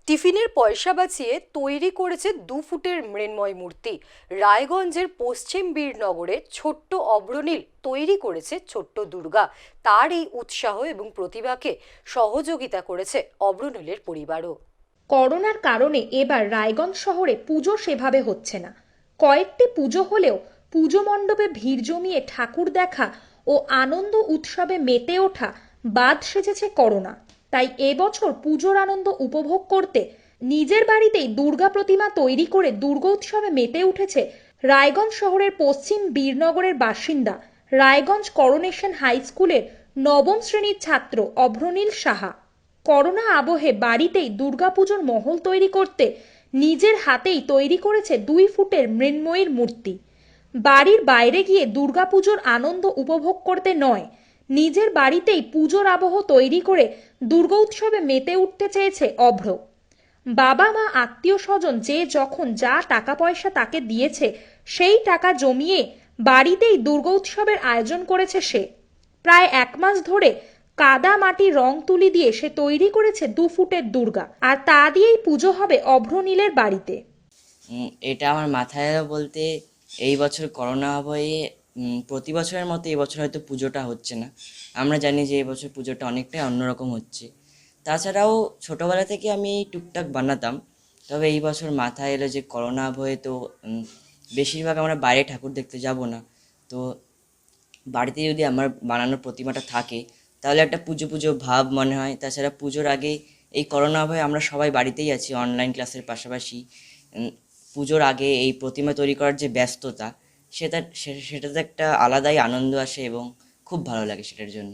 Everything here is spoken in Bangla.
টিফিনের পয়সা বাঁচিয়ে তৈরি করেছে 2 ফুটের মৃন্ময় মূর্তি। রায়গঞ্জের পশ্চিম বীরনগরে ছোট্ট অভ্রনীল তৈরি করেছে ছোট্ট দুর্গা। তার এই উৎসাহ এবং প্রতিভাকে সহযোগিতা করেছে অভ্রনীলের পরিবারও। করোনার কারণে এবার রায়গঞ্জ শহরে পুজো সেভাবে হচ্ছে না। কয়েকটি পুজো হলেও পুজো মণ্ডপে ভিড় জমিয়ে ঠাকুর দেখা ও আনন্দ উৎসবে মেতে ওঠা বাদ সেজেছে করোনা। তাই এবছর পুজোর আনন্দ উপভোগ করতে নিজের বাড়িতেই দুর্গা প্রতিমা তৈরি করে দুর্গোৎসবে মেতে উঠেছে রায়গঞ্জ শহরের পশ্চিম বীরনগরের বাসিন্দা রায়গঞ্জ করোনেশন হাই স্কুলের নবম শ্রেণীর ছাত্র অভ্রনীল সাহা। করোনা আবহে বাড়িতেই দুর্গাপুজোর মহল তৈরি করতে নিজের হাতেই তৈরি করেছে 2 ফুটের মৃন্ময়ীর মূর্তি। বাড়ির বাইরে গিয়ে দুর্গাপুজোর আনন্দ উপভোগ করতে নয়, নিজের বাড়িতেই পুজোর আবহ তৈরি করে দুর্গোৎসবে মেতে উঠতে চেয়েছে অভ্র। বাবা মা আত্মীয় স্বজন যে যখন যা টাকা পয়সা তাকে দিয়েছে সেই টাকা জমিয়ে বাড়িতেই দুর্গোৎসবের আয়োজন করেছে সে। প্রায় 1 মাস ধরে কাদা মাটি রং তুলি দিয়ে সে তৈরি করেছে 2 ফুটের দুর্গা, আর তা দিয়েই পুজো হবে অভ্রনীলের বাড়িতে। এটা আমার মাথায় এলো বলতে এই বছর করোনা আবহে প্রতি বছরের মতো এই বছর হয়তো পুজোটা হচ্ছে না। আমরা জানি যে এই বছর পুজোটা অনেকটাই অন্যরকম হচ্ছে। তাছাড়াও ছোটোবেলা থেকে আমি টুকটাক বানাতাম, তবে এই বছর মাথায় এলো যে করোনা আবহে তো বেশিরভাগ আমরা বাইরে ঠাকুর দেখতে যাব না, তো বাড়িতে যদি আমার বানানোর প্রতিমাটা থাকে তাহলে একটা পুজো পুজো ভাব মনে হয়। তাছাড়া পুজোর আগে এই করোনা আবহে আমরা সবাই বাড়িতেই আছি অনলাইন ক্লাসের পাশাপাশি। পুজোর আগে এই প্রতিমা তৈরি করার যে ব্যস্ততা সেটাতে একটা আলাদাই আনন্দ আসে এবং খুব ভালো লাগে সেটার জন্য।